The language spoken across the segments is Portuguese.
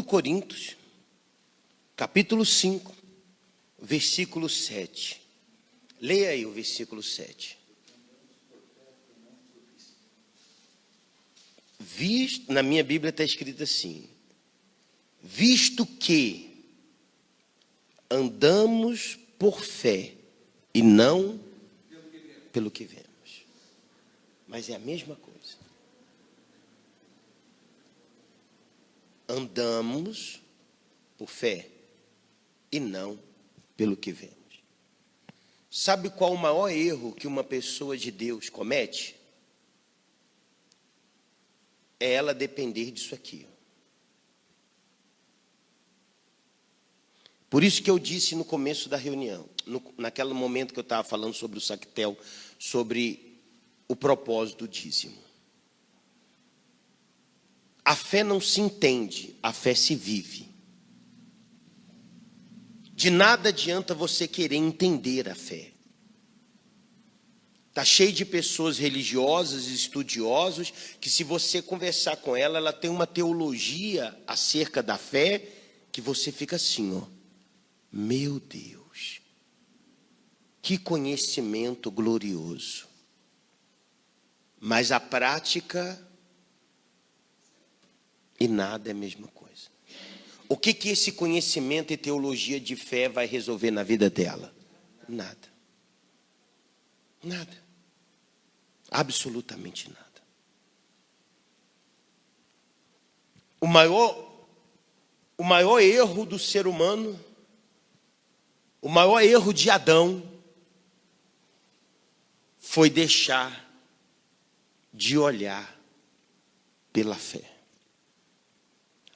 Coríntios, capítulo 5, versículo 7. Leia aí o versículo 7. Na minha Bíblia está escrito assim: visto que andamos por fé e não pelo que vemos. Mas é a mesma coisa. Andamos por fé e não pelo que vemos. Sabe qual o maior erro que uma pessoa de Deus comete? É ela depender disso aqui. Por isso que eu disse no começo da reunião, naquele momento que eu estava falando sobre o Sactel, sobre o propósito do dízimo. A fé não se entende, a fé se vive. De nada adianta você querer entender a fé. Está cheio de pessoas religiosas e estudiosos que, se você conversar com ela, ela tem uma teologia acerca da fé que você fica assim, ó. Meu Deus, que conhecimento glorioso. Mas a prática e nada é a mesma coisa. O que esse conhecimento e teologia de fé vai resolver na vida dela? Nada. Nada. Absolutamente nada. O maior erro do ser humano, o maior erro de Adão, foi deixar de olhar pela fé.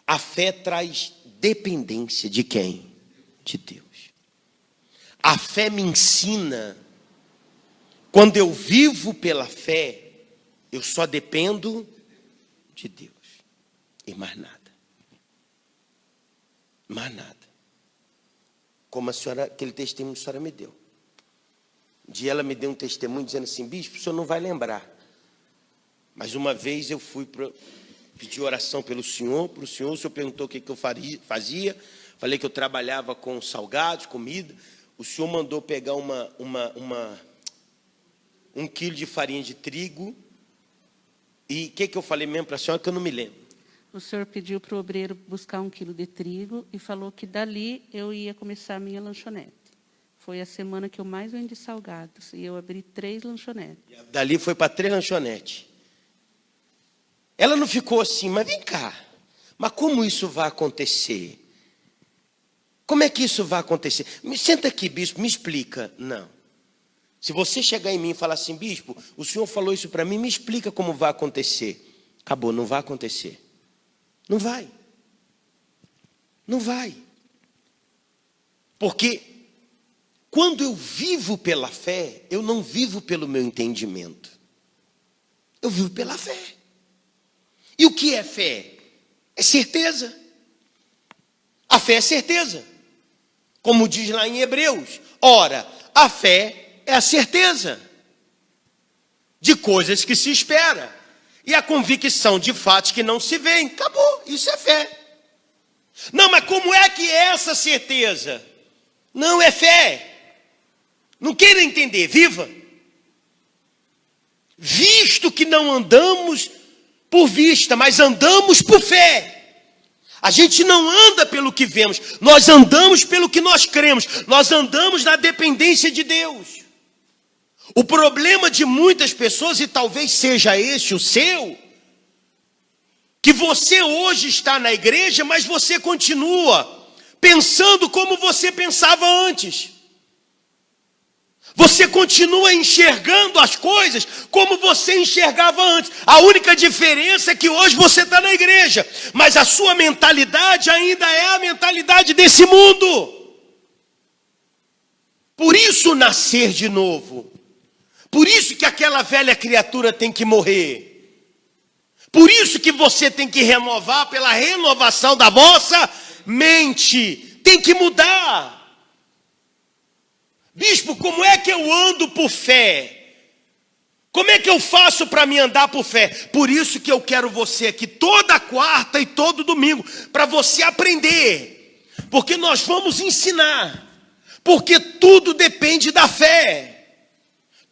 A fé traz dependência de quem? De Deus. A fé me ensina, quando eu vivo pela fé, eu só dependo de Deus. E mais nada. Mais nada. Como a senhora, aquele testemunho que a senhora me deu. Um dia ela me deu um testemunho dizendo assim: bispo, o senhor não vai lembrar. Mas uma vez eu fui pedir oração pelo senhor, para o senhor perguntou o que eu fazia. Falei que eu trabalhava com salgados, comida. O senhor mandou pegar um quilo de farinha de trigo. E o que eu falei mesmo para a senhora que eu não me lembro? O senhor pediu para o obreiro buscar 1 quilo de trigo e falou que dali eu ia começar a minha lanchonete. Foi a semana que eu mais vendi salgados e eu abri 3 lanchonetes. Dali foi para 3 lanchonetes. Ela não ficou assim, mas vem cá, mas como isso vai acontecer? Como é que isso vai acontecer? Senta aqui, bispo, me explica. Não. Se você chegar em mim e falar assim: bispo, o senhor falou isso para mim, me explica como vai acontecer. Acabou, não vai acontecer. Não vai. Não vai. Porque quando eu vivo pela fé, eu não vivo pelo meu entendimento. Eu vivo pela fé. E o que é fé? É certeza. A fé é certeza. Como diz lá em Hebreus. Ora, a fé é a certeza de coisas que se espera. E a convicção de fatos que não se veem. Acabou, isso é fé. Não, mas como é que é essa certeza? Não é fé. Não queira entender, viva. Visto que não andamos por vista, mas andamos por fé. A gente não anda pelo que vemos, nós andamos pelo que nós cremos. Nós andamos na dependência de Deus. O problema de muitas pessoas, e talvez seja esse o seu, que você hoje está na igreja, mas você continua pensando como você pensava antes. Você continua enxergando as coisas como você enxergava antes. A única diferença é que hoje você está na igreja, mas a sua mentalidade ainda é a mentalidade desse mundo. Por isso nascer de novo. Por isso que aquela velha criatura tem que morrer. Por isso que você tem que renovar pela renovação da vossa mente. Tem que mudar. Bispo, como é que eu ando por fé? Como é que eu faço para me andar por fé? Por isso que eu quero você aqui toda quarta e todo domingo, para você aprender. Porque nós vamos ensinar. Porque tudo depende da fé.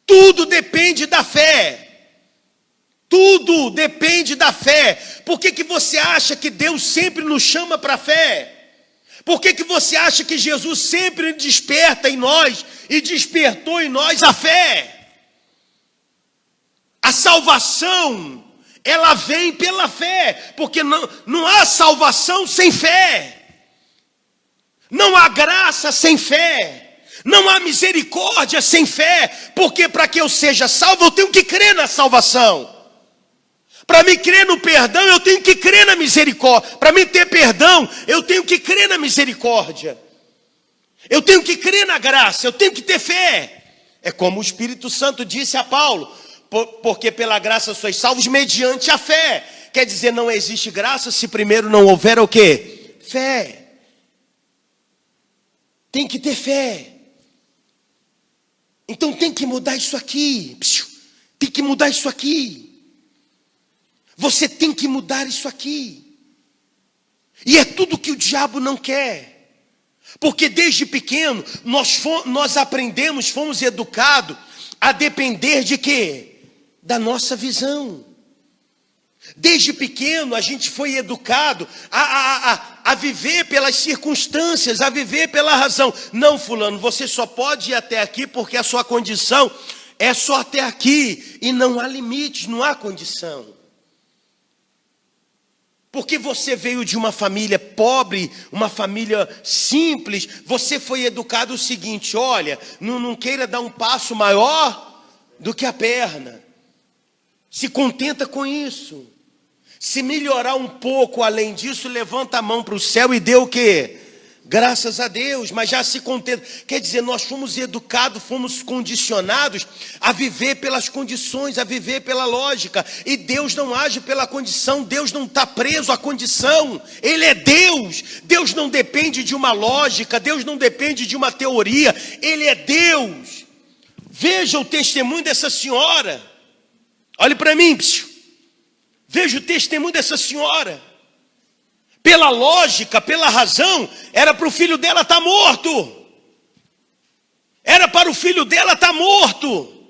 Tudo depende da fé. Tudo depende da fé. Por que você acha que Deus sempre nos chama para a fé? Por que você acha que Jesus sempre desperta em nós e despertou em nós a fé? A salvação, ela vem pela fé, porque não há salvação sem fé. Não há graça sem fé. Não há misericórdia sem fé. Porque para que eu seja salvo, eu tenho que crer na salvação. Para me crer no perdão, eu tenho que crer na misericórdia. Para me ter perdão, eu tenho que crer na misericórdia. Eu tenho que crer na graça, eu tenho que ter fé. É como o Espírito Santo disse a Paulo: porque pela graça sois salvos mediante a fé. Quer dizer, não existe graça se primeiro não houver o quê? Fé. Tem que ter fé. Então tem que mudar isso aqui. Tem que mudar isso aqui. Você tem que mudar isso aqui. E é tudo que o diabo não quer. Porque desde pequeno nós aprendemos, fomos educados a depender de quê? Da nossa visão. Desde pequeno a gente foi educado a viver pelas circunstâncias, a viver pela razão. Não, fulano, você só pode ir até aqui porque a sua condição é só até aqui. E não há limites, não há condição. Porque você veio de uma família pobre, uma família simples, você foi educado o seguinte: olha, não queira dar um passo maior do que a perna. Se contenta com isso. Se melhorar um pouco além disso, levanta a mão para o céu e dê o quê? Graças a Deus, mas já se contenta. Quer dizer, nós fomos educados, fomos condicionados a viver pelas condições, a viver pela lógica. E Deus não age pela condição, Deus não está preso à condição. Ele é Deus. Deus não depende de uma lógica, Deus não depende de uma teoria. Ele é Deus. Veja o testemunho dessa senhora. Olhe para mim, veja o testemunho dessa senhora. Pela lógica, pela razão, era para o filho dela estar morto. Era para o filho dela estar morto.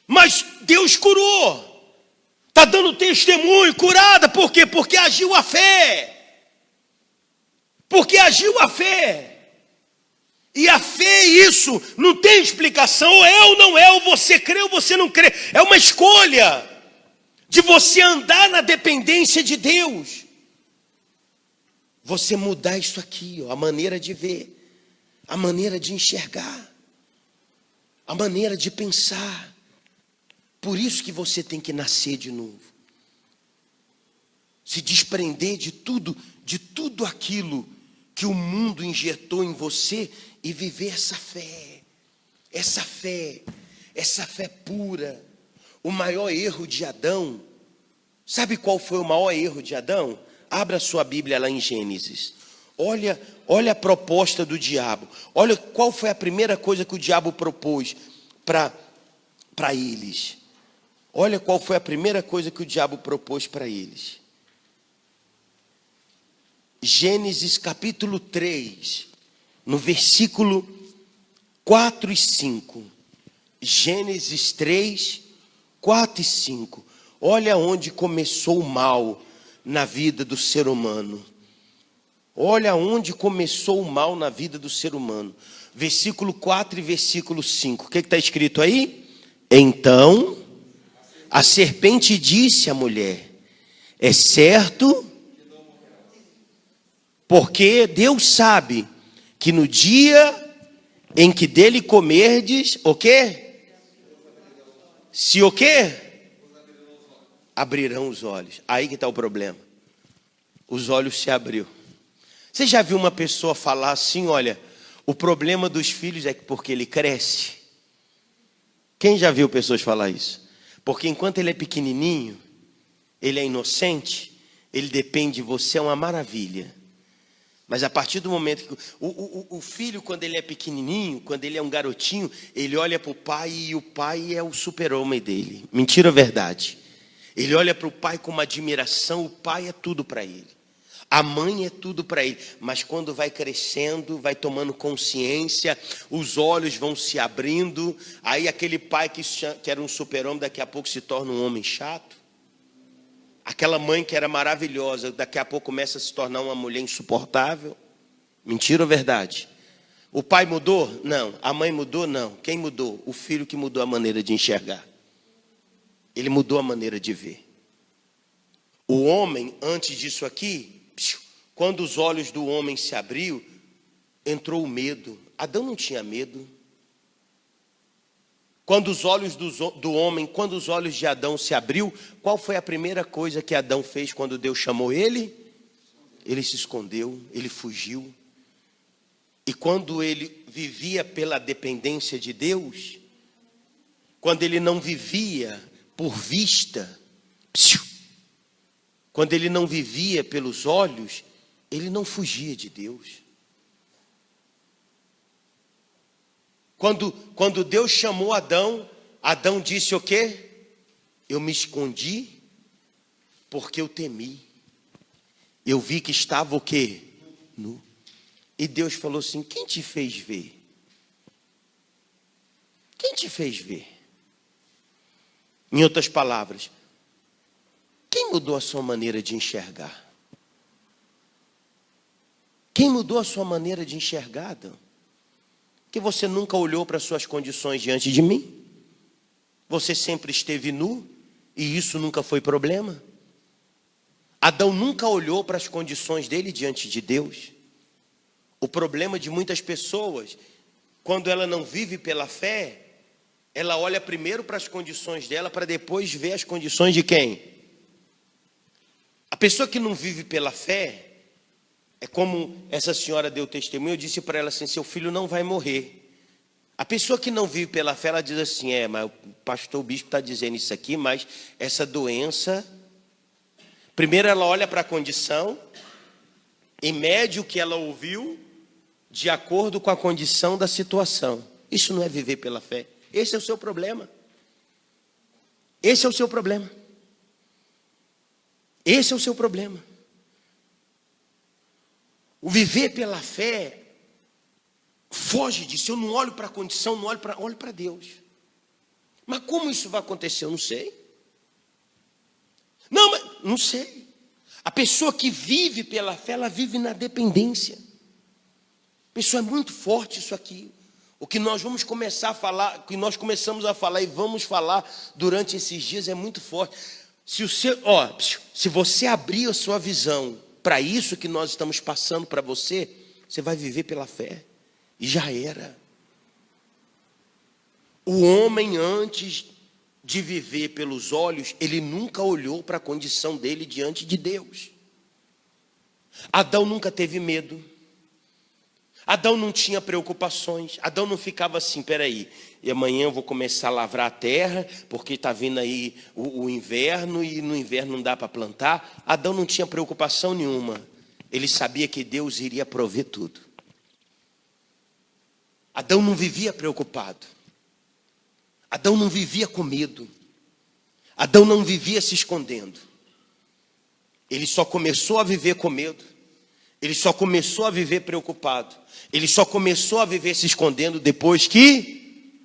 Mas Deus curou. Está dando testemunho, curada. Por quê? Porque agiu a fé. Porque agiu a fé. E a fé, isso, não tem explicação. Ou é ou não é, ou você crê ou você não crê. É uma escolha de você andar na dependência de Deus. Você mudar isso aqui, ó, a maneira de ver, a maneira de enxergar, a maneira de pensar. Por isso que você tem que nascer de novo. Se desprender de tudo aquilo que o mundo injetou em você e viver essa fé pura. O maior erro de Adão, sabe qual foi o maior erro de Adão? Abra sua Bíblia lá em Gênesis. Olha a proposta do diabo. Olha qual foi a primeira coisa que o diabo propôs para eles. Olha qual foi a primeira coisa que o diabo propôs para eles. Gênesis capítulo 3, no versículo 4 e 5. Gênesis 3, 4 e 5. Olha onde começou o mal na vida do ser humano. Olha onde começou o mal na vida do ser humano. Versículo 4 e versículo 5. O que está escrito aí? Então a serpente disse à mulher: é certo, porque Deus sabe que no dia em que dele comerdes, o quê? Se o quê? Abrirão os olhos. Aí que está o problema. Os olhos se abriu. Você já viu uma pessoa falar assim: olha, o problema dos filhos é porque ele cresce? Quem já viu pessoas falar isso? Porque enquanto ele é pequenininho, ele é inocente, ele depende de você, é uma maravilha. Mas a partir do momento que o filho, quando ele é pequenininho, quando ele é um garotinho, ele olha para o pai e o pai é o super-homem dele. Mentira ou verdade? Ele olha para o pai com uma admiração, o pai é tudo para ele. A mãe é tudo para ele. Mas quando vai crescendo, vai tomando consciência, os olhos vão se abrindo, aí aquele pai que era um super-homem, daqui a pouco se torna um homem chato. Aquela mãe que era maravilhosa, daqui a pouco começa a se tornar uma mulher insuportável. Mentira ou verdade? O pai mudou? Não. A mãe mudou? Não. Quem mudou? O filho que mudou a maneira de enxergar. Ele mudou a maneira de ver. O homem, antes disso aqui, quando os olhos do homem se abriu, entrou o medo. Adão não tinha medo. Quando os olhos do homem, quando os olhos de Adão se abriu, qual foi a primeira coisa que Adão fez quando Deus chamou ele? Ele se escondeu, ele fugiu. E quando ele vivia pela dependência de Deus, quando ele não vivia por vista, quando ele não vivia pelos olhos, ele não fugia de Deus. Quando Deus chamou Adão, Adão disse o quê? Eu me escondi porque eu temi. Eu vi que estava o quê? Nu. E Deus falou assim, quem te fez ver? Quem te fez ver? Em outras palavras, quem mudou a sua maneira de enxergar? Quem mudou a sua maneira de enxergar, Adão? Que você nunca olhou para as suas condições diante de mim? Você sempre esteve nu e isso nunca foi problema? Adão nunca olhou para as condições dele diante de Deus. O problema de muitas pessoas, quando ela não vive pela fé, ela olha primeiro para as condições dela para depois ver as condições de quem? A pessoa que não vive pela fé, é como essa senhora deu testemunho, eu disse para ela assim, seu filho não vai morrer. A pessoa que não vive pela fé, ela diz assim, mas o pastor, o bispo está dizendo isso aqui, mas essa doença... Primeiro ela olha para a condição, e mede o que ela ouviu, de acordo com a condição da situação. Isso não é viver pela fé. Esse é o seu problema. Esse é o seu problema. Esse é o seu problema. O viver pela fé foge disso. Eu não olho para a condição, não olho para Deus. Mas como isso vai acontecer? Eu não sei. Não, mas não sei. A pessoa que vive pela fé, ela vive na dependência. Pessoal, é muito forte isso aqui. O que nós vamos começar a falar, o que nós começamos a falar e vamos falar durante esses dias é muito forte. Se você abrir a sua visão para isso que nós estamos passando para você, você vai viver pela fé. E já era. O homem, antes de viver pelos olhos, ele nunca olhou para a condição dele diante de Deus. Adão nunca teve medo. Adão não tinha preocupações. Adão não ficava assim, peraí, e amanhã eu vou começar a lavrar a terra, porque está vindo aí o inverno, e no inverno não dá para plantar. Adão não tinha preocupação nenhuma. Ele sabia que Deus iria prover tudo. Adão não vivia preocupado. Adão não vivia com medo. Adão não vivia se escondendo. Ele só começou a viver com medo. Ele só começou a viver preocupado. Ele só começou a viver se escondendo depois que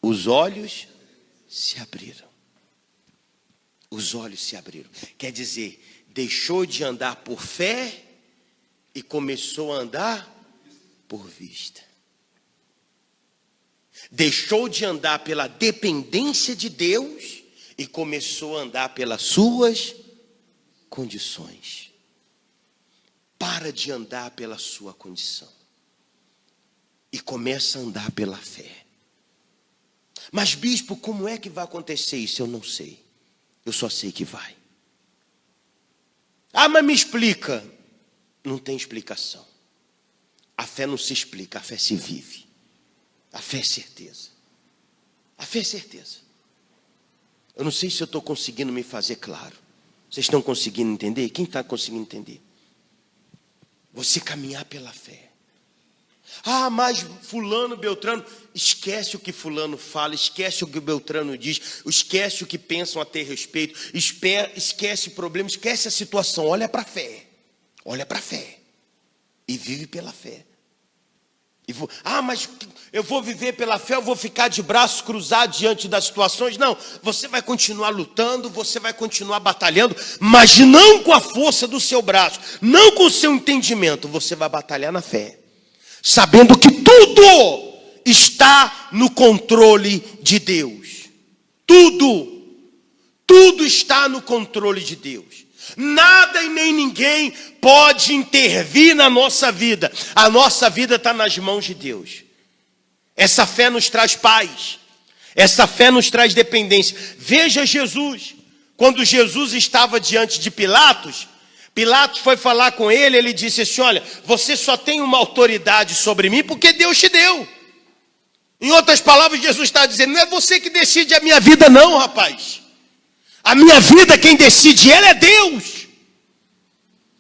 os olhos se abriram. Os olhos se abriram. Quer dizer, deixou de andar por fé e começou a andar por vista. Deixou de andar pela dependência de Deus e começou a andar pelas suas condições. Para de andar pela sua condição e começa a andar pela fé. Mas bispo, como é que vai acontecer isso? Eu não sei. Eu só sei que vai. Ah, mas me explica. Não tem explicação. A fé não se explica, a fé se vive. A fé é certeza. A fé é certeza. Eu não sei se eu estou conseguindo me fazer claro. Vocês estão conseguindo entender? Quem está conseguindo entender? Você caminhar pela fé. Ah, mas fulano, beltrano, esquece o que fulano fala, esquece o que Beltrano diz, esquece o que pensam a ter respeito, esquece o problema, esquece a situação, olha para a fé. Olha para a fé. E vive pela fé. Mas eu vou viver pela fé, eu vou ficar de braços cruzados diante das situações. Não, você vai continuar lutando, você vai continuar batalhando, mas não com a força do seu braço, não com o seu entendimento, você vai batalhar na fé, sabendo que tudo está no controle de Deus. Tudo está no controle de Deus. Nada e nem ninguém pode intervir na nossa vida. A nossa vida está nas mãos de Deus. Essa fé nos traz paz. Essa fé nos traz dependência. Veja Jesus. Quando Jesus estava diante de Pilatos, Pilatos foi falar com ele, ele disse assim: olha, você só tem uma autoridade sobre mim porque Deus te deu. Em outras palavras, Jesus está dizendo: não é você que decide a minha vida não, rapaz. A minha vida, quem decide ela é Deus.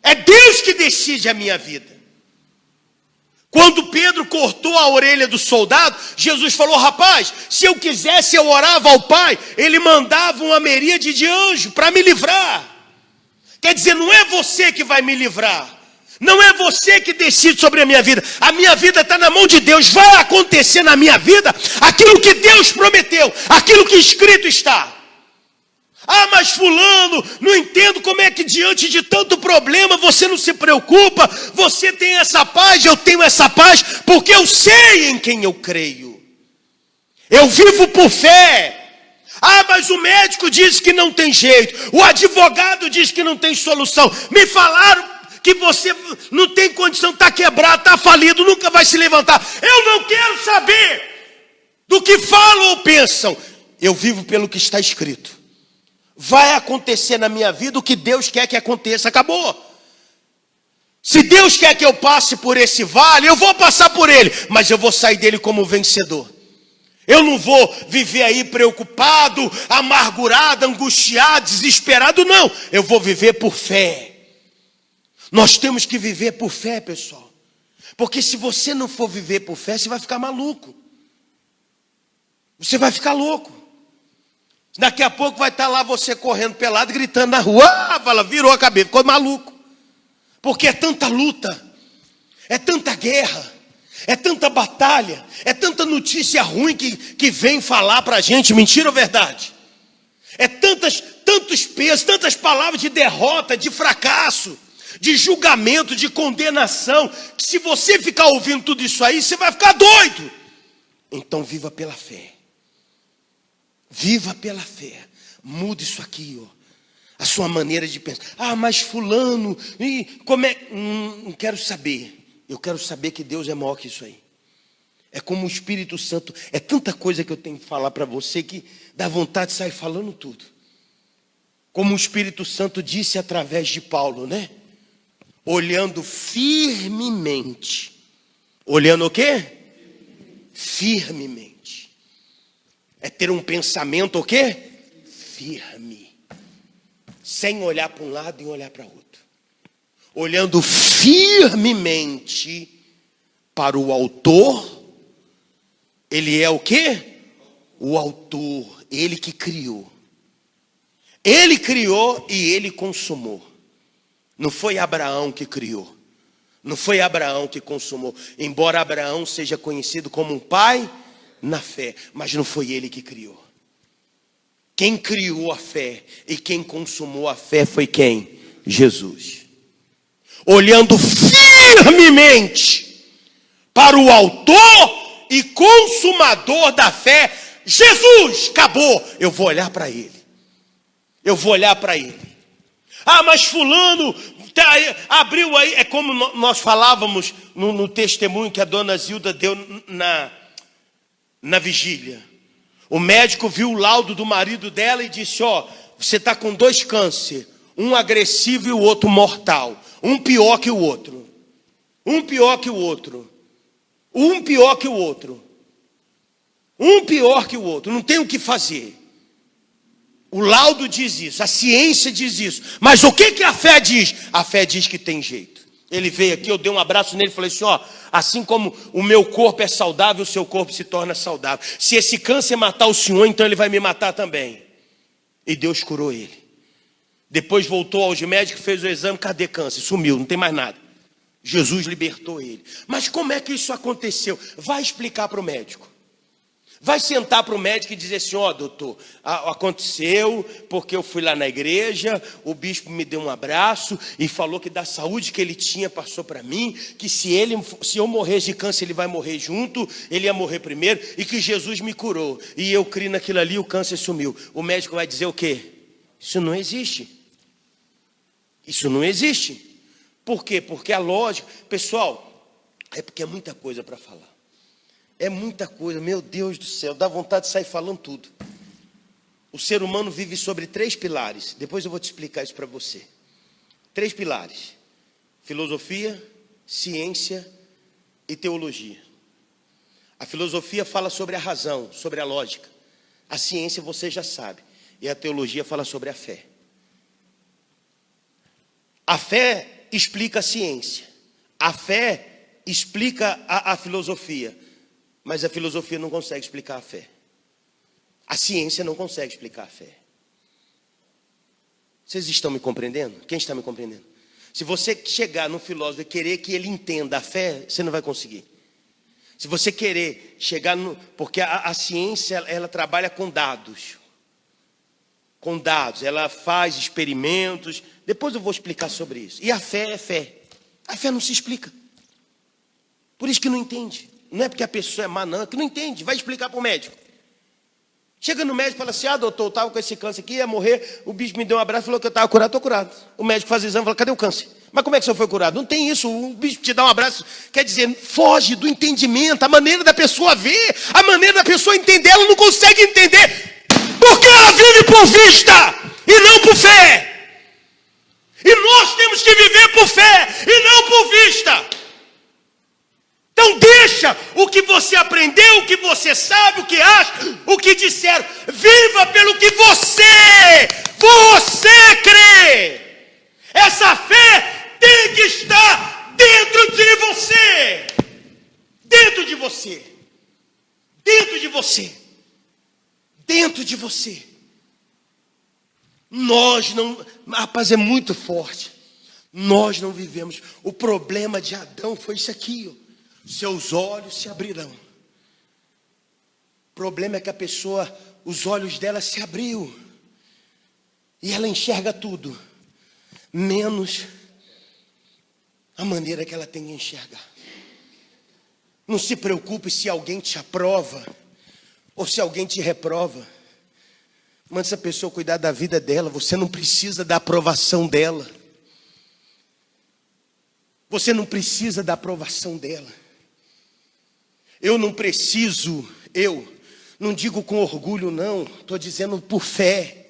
É Deus que decide a minha vida. Quando Pedro cortou a orelha do soldado, Jesus falou: rapaz, se eu quisesse eu orava ao Pai, ele mandava uma miríade de anjos para me livrar. Quer dizer, não é você que vai me livrar. Não é você que decide sobre a minha vida. A minha vida está na mão de Deus. Vai acontecer na minha vida aquilo que Deus prometeu, aquilo que escrito está. Ah, mas fulano, não entendo como é que diante de tanto problema você não se preocupa. Você tem essa paz, eu tenho essa paz, porque eu sei em quem eu creio. Eu vivo por fé. Ah, mas o médico diz que não tem jeito. O advogado diz que não tem solução. Me falaram que você não tem condição, está quebrado, está falido, nunca vai se levantar. Eu não quero saber do que falam ou pensam. Eu vivo pelo que está escrito. Vai acontecer na minha vida o que Deus quer que aconteça, acabou. Se Deus quer que eu passe por esse vale, eu vou passar por ele, mas eu vou sair dele como vencedor. Eu não vou viver aí preocupado, amargurado, angustiado, desesperado, não. Eu vou viver por fé. Nós temos que viver por fé, pessoal. Porque se você não for viver por fé, você vai ficar maluco. Você vai ficar louco. Daqui a pouco vai estar lá você correndo pelado, gritando na rua. Fala, virou a cabeça, ficou maluco. Porque é tanta luta, é tanta guerra, é tanta batalha, é tanta notícia ruim que vem falar para a gente, mentira ou verdade? É tantos pesos, tantas palavras de derrota, de fracasso, de julgamento, de condenação, que se você ficar ouvindo tudo isso aí, você vai ficar doido. Então viva pela fé. Viva pela fé. Muda isso aqui, ó. A sua maneira de pensar. Ah, mas fulano, e como é? Não quero saber. Eu quero saber que Deus é maior que isso aí. É como o Espírito Santo. É tanta coisa que eu tenho que falar para você que dá vontade de sair falando tudo. Como o Espírito Santo disse através de Paulo, né? Olhando firmemente. Olhando o quê? Firmemente. É ter um pensamento o quê? Firme. Sem olhar para um lado e olhar para outro. Olhando firmemente para o autor. Ele é o quê? O autor. Ele que criou. Ele criou e ele consumou. Não foi Abraão que criou. Não foi Abraão que consumou. Embora Abraão seja conhecido como um pai na fé, mas não foi ele que criou. Quem criou a fé e quem consumou a fé foi quem? Jesus. Olhando firmemente para o autor e consumador da fé, Jesus, acabou. Eu vou olhar para ele. Eu vou olhar para ele. Ah, mas fulano abriu aí, é como nós falávamos no testemunho que a dona Zilda deu na vigília. O médico viu o laudo do marido dela e disse: ó, você está com 2 cânceres, um agressivo e o outro mortal, um pior que o outro, um pior que o outro, um pior que o outro, um pior que o outro, não tem o que fazer. O laudo diz isso, a ciência diz isso, mas o que a fé diz? A fé diz que tem jeito. Ele veio aqui, eu dei um abraço nele e falei assim, ó, assim como o meu corpo é saudável, o seu corpo se torna saudável. Se esse câncer matar o senhor, então ele vai me matar também. E Deus curou ele. Depois voltou aos médicos, fez o exame, cadê câncer? Sumiu, não tem mais nada. Jesus libertou ele. Mas como é que isso aconteceu? Vai explicar para o médico. Vai sentar para o médico e dizer assim, ó, doutor, aconteceu porque eu fui lá na igreja, o bispo me deu um abraço e falou que da saúde que ele tinha passou para mim, que se eu morresse de câncer, ele vai morrer junto, ele ia morrer primeiro, e que Jesus me curou. E eu criei naquilo ali, o câncer sumiu. O médico vai dizer o quê? Isso não existe. Isso não existe. Por quê? Porque a lógica... Pessoal, é porque é muita coisa para falar. É muita coisa, meu Deus do céu, dá vontade de sair falando tudo. O ser humano vive sobre 3 pilares. Depois eu vou te explicar isso para você. 3 pilares: filosofia, ciência e teologia. A filosofia fala sobre a razão, sobre a lógica. A ciência você já sabe. E a teologia fala sobre a fé. A fé explica a ciência. A fé explica a filosofia. Mas a filosofia não consegue explicar a fé. A ciência não consegue explicar a fé. Vocês estão me compreendendo? Quem está me compreendendo? Se você chegar no filósofo e querer que ele entenda a fé, você não vai conseguir. Se você querer chegar no... Porque a ciência, ela trabalha com dados. Com dados. Ela faz experimentos. Depois eu vou explicar sobre isso. E a fé é fé. A fé não se explica. Por isso que não entende. Não é porque a pessoa é má, não, é que não entende. Vai explicar para o médico. Chega no médico e fala assim, doutor, eu estava com esse câncer aqui, ia morrer, o bicho me deu um abraço e falou que eu estava curado, estou curado. O médico faz o exame e fala, cadê o câncer? Mas como é que o senhor foi curado? Não tem isso, o bicho te dá um abraço, quer dizer, foge do entendimento, a maneira da pessoa ver, a maneira da pessoa entender, ela não consegue entender, porque ela vive por vista e não por fé. E nós temos que viver por fé e não por vista. Então deixa o que você aprendeu, o que você sabe, o que acha, o que disseram. Viva pelo que você crê. Essa fé tem que estar dentro de você. Dentro de você. Dentro de você. Dentro de você. Nós não... Rapaz, é muito forte. Nós não vivemos. O problema de Adão foi isso aqui, ó. Seus olhos se abrirão. O problema é que a pessoa, os olhos dela se abriu. E ela enxerga tudo, menos a maneira que ela tem de enxergar. Não se preocupe se alguém te aprova ou se alguém te reprova. Manda essa pessoa cuidar da vida dela. Você não precisa da aprovação dela. Você não precisa da aprovação dela. Eu não preciso, eu não digo com orgulho não, estou dizendo por fé.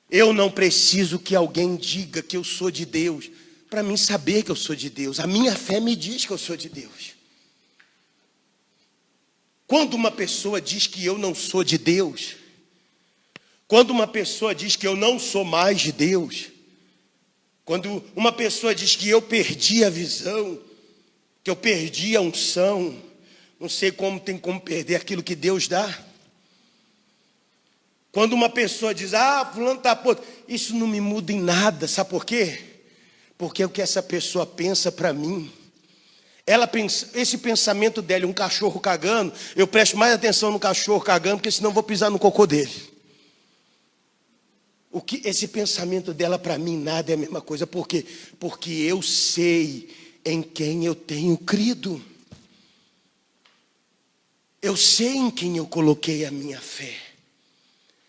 Eu não preciso que alguém diga que eu sou de Deus, para mim saber que eu sou de Deus. A minha fé me diz que eu sou de Deus. Quando uma pessoa diz que eu não sou de Deus, quando uma pessoa diz que eu não sou mais de Deus, quando uma pessoa diz que eu perdi a visão, que eu perdi a unção, não sei como tem como perder aquilo que Deus dá. Quando uma pessoa diz, fulano está podre, isso não me muda em nada, sabe por quê? Porque é o que essa pessoa pensa para mim. Ela pensa, esse pensamento dela, um cachorro cagando, eu presto mais atenção no cachorro cagando, porque senão vou pisar no cocô dele. Esse pensamento dela para mim nada é a mesma coisa, por quê? Porque eu sei em quem eu tenho crido. Eu sei em quem eu coloquei a minha fé.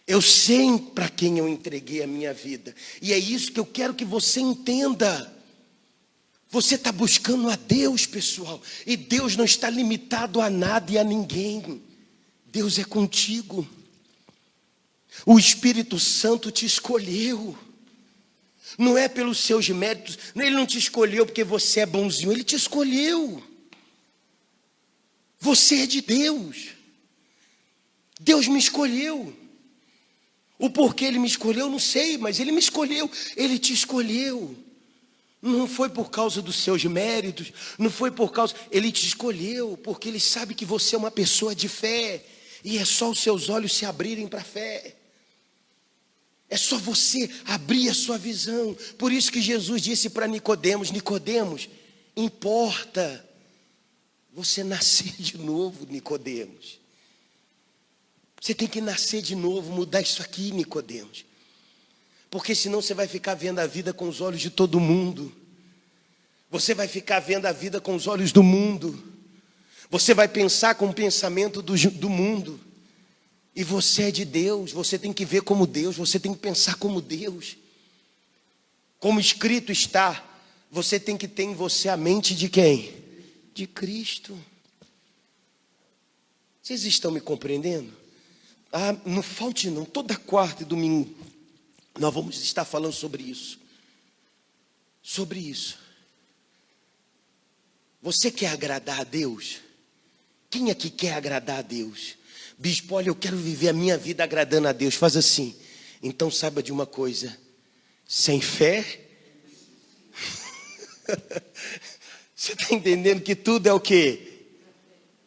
Eu sei para quem eu entreguei a minha vida. E é isso que eu quero que você entenda. Você está buscando a Deus, pessoal. E Deus não está limitado a nada e a ninguém. Deus é contigo. O Espírito Santo te escolheu. Não é pelos seus méritos. Ele não te escolheu porque você é bonzinho. Ele te escolheu. Você é de Deus. Deus me escolheu. O porquê Ele me escolheu, não sei, mas Ele me escolheu. Ele te escolheu. Não foi por causa dos seus méritos, não foi por causa... Ele te escolheu porque Ele sabe que você é uma pessoa de fé. E é só os seus olhos se abrirem para a fé. É só você abrir a sua visão. Por isso que Jesus disse para Nicodemos: Nicodemos, importa você nascer de novo, Nicodemos. Você tem que nascer de novo, mudar isso aqui, Nicodemos. Porque senão você vai ficar vendo a vida com os olhos de todo mundo. Você vai ficar vendo a vida com os olhos do mundo. Você vai pensar com o pensamento do mundo. E você é de Deus, você tem que ver como Deus, você tem que pensar como Deus. Como escrito está, você tem que ter em você a mente de quem? De Cristo. Vocês estão me compreendendo? Ah, não falte não, toda quarta e domingo nós vamos estar falando sobre isso. Sobre isso. Você quer agradar a Deus? Quem aqui quer agradar a Deus? Bispo, olha, eu quero viver a minha vida agradando a Deus. Faz assim. Então saiba de uma coisa. Sem fé... Você está entendendo que tudo é o quê?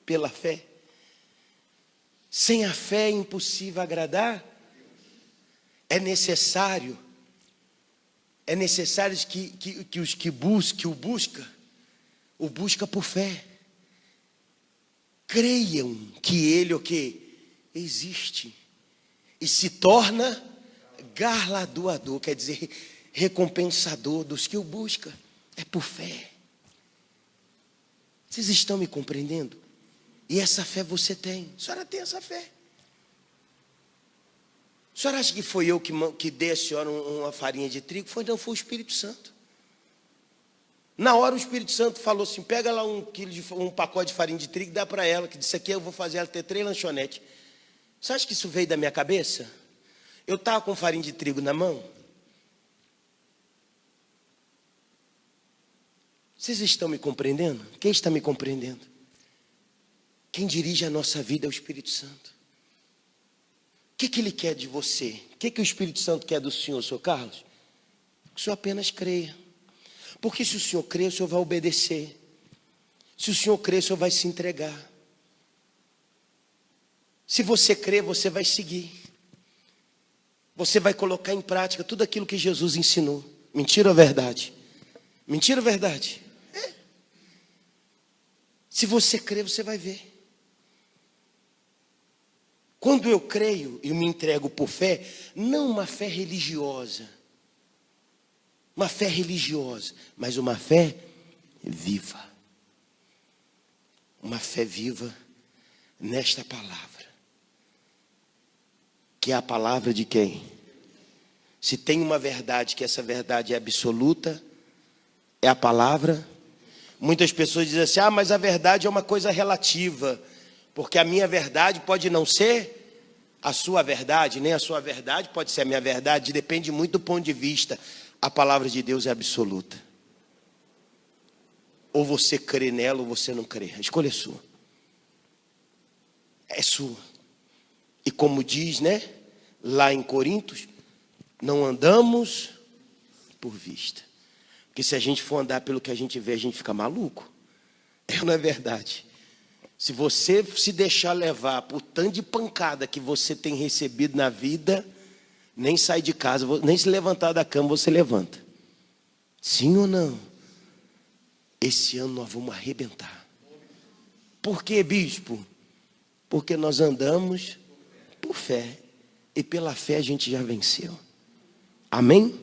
Pela fé. Sem a fé é impossível agradar. É necessário que os que o busca por fé. Creiam que Ele o que existe e se torna galardoador, quer dizer, recompensador dos que o buscam. É por fé. Vocês estão me compreendendo? E essa fé você tem. A senhora tem essa fé. A senhora acha que foi eu que dei a senhora uma farinha de trigo? Não, foi o Espírito Santo. Na hora o Espírito Santo falou assim: pega lá um pacote de farinha de trigo e dá para ela, que disse aqui eu vou fazer ela ter 3 lanchonetes. Você acha que isso veio da minha cabeça? Eu estava com farinha de trigo na mão. Vocês estão me compreendendo? Quem está me compreendendo? Quem dirige a nossa vida é o Espírito Santo. O que Ele quer de você? O que o Espírito Santo quer do senhor, Sr. Carlos? Que o senhor apenas creia. Porque se o senhor crer, o senhor vai obedecer. Se o senhor crer, o senhor vai se entregar. Se você crer, você vai seguir. Você vai colocar em prática tudo aquilo que Jesus ensinou. Mentira ou verdade? Mentira ou verdade? É. Se você crer, você vai ver. Quando eu creio e me entrego por fé, não uma fé religiosa. Uma fé religiosa, mas uma fé viva. Uma fé viva nesta palavra. Que é a palavra de quem? Se tem uma verdade, que essa verdade é absoluta, é a palavra. Muitas pessoas dizem assim: ah, mas a verdade é uma coisa relativa. Porque a minha verdade pode não ser a sua verdade, nem a sua verdade pode ser a minha verdade. Depende muito do ponto de vista. A palavra de Deus é absoluta. Ou você crê nela ou você não crê. A escolha é sua. É sua. E como diz, né, lá em Coríntios, não andamos por vista. Porque se a gente for andar pelo que a gente vê, a gente fica maluco. Não é verdade? Se você se deixar levar por tanto de pancada que você tem recebido na vida, nem sai de casa, nem se levantar da cama você levanta. Sim ou não? Esse ano nós vamos arrebentar. Por quê, bispo? Porque nós andamos por fé. E pela fé a gente já venceu. Amém?